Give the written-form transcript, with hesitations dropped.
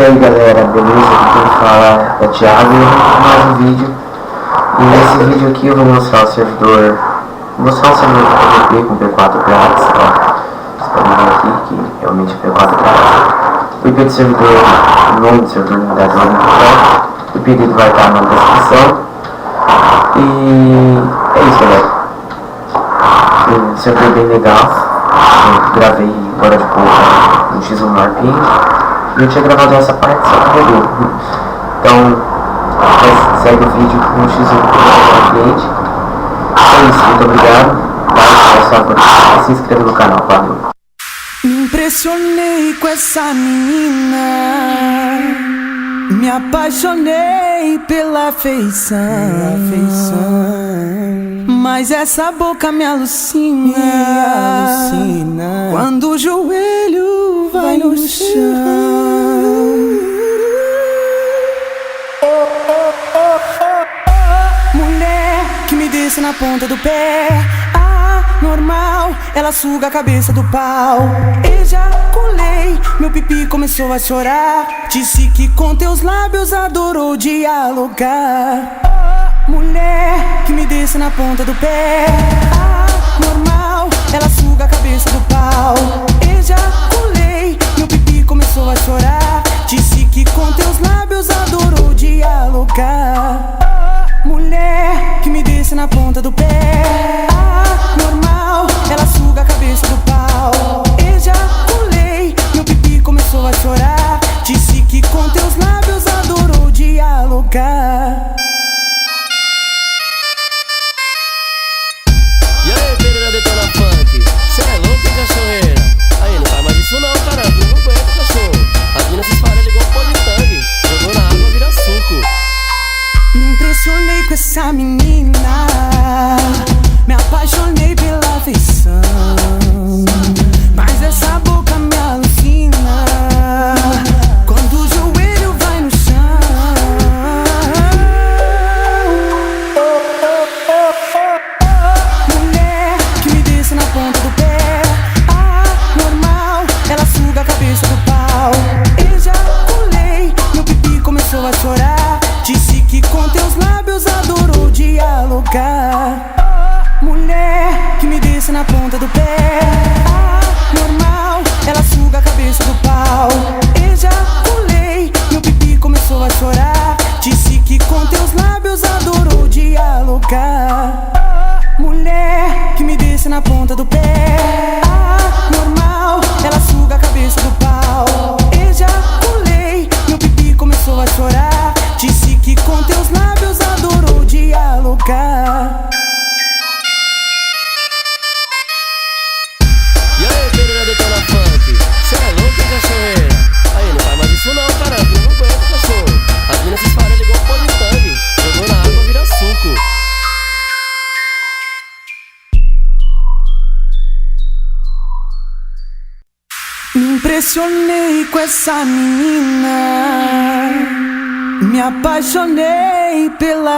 aí galera, beleza? Aqui quem fala é Thiago e eu vou mais um vídeo. E nesse vídeo aqui eu vou mostrar o servidor. Vou mostrar o servidor PVP com P4 grátis, ó. Vocês podem ver aqui que realmente é P4 grátis. O IP do servidor, o nome do servidor, na verdade, o IP dele vai estar na descrição. E é isso, galera. O servidor bem legal. Eu gravei agora de pouco no X1 no Arping. E eu tinha gravado essa parte, só que pegou. Então, segue o vídeo com o X1 do cliente. É isso, muito obrigado. Dá o favor e se inscreva no canal, valeu. Me impressionei com essa menina, me apaixonei pela feição, mas essa boca me alucina, quando o joelho vai no chão. Mulher que me desce na ponta do pé, normal, ela suga a cabeça do pau. Ejaculei, meu pipi começou a chorar. Disse que com teus lábios adorou dialogar. Mulher que me desce na ponta do pé, normal, ela suga a cabeça do pau. Ejaculei, meu pipi começou a chorar. Disse que com teus lábios adorou dialogar. Mulher que me desce na ponta do pé, normal, ela suga a cabeça do pau. Ejaculei, meu pipi começou a chorar. Disse que com teus lábios adorou dialogar. E aí, Pedro Detona Funk, cê é louco, cachorreira? Aí, não faz mais isso não, caramba, não aguenta, cachorro. As minas se espalham igual pó de tangue, jogou na água, vira suco. Me impressionei com essa menina, me apaixonei pela feição, mas essa boca me alucina, quando o joelho vai no chão. Mulher que me desce na ponta do pé, normal, ela suga a cabeça do pau. Ejaculei, meu pipi começou a chorar. Disse que com teus lábios adorou dialogar. Mulher que me desce na ponta do pé, normal, ela suga a cabeça do pau. Ejaculei, meu pipi começou a chorar. Disse que com teus lábios adorou dialogar. Mulher que me desce na ponta do pé, normal, ela suga a cabeça do pau. Ejaculei, meu pipi começou a chorar. Disse que com teus lábios adorou dialogar. E aí, Pedro Detona Funk, cê é louco, cachorreira? Aí, não faz mais isso não, caramba, não aguenta, cachorro. As minas se espalham igual pó de tangue, jogou na água, vira suco. Me impressionei com essa menina, me apaixonei pela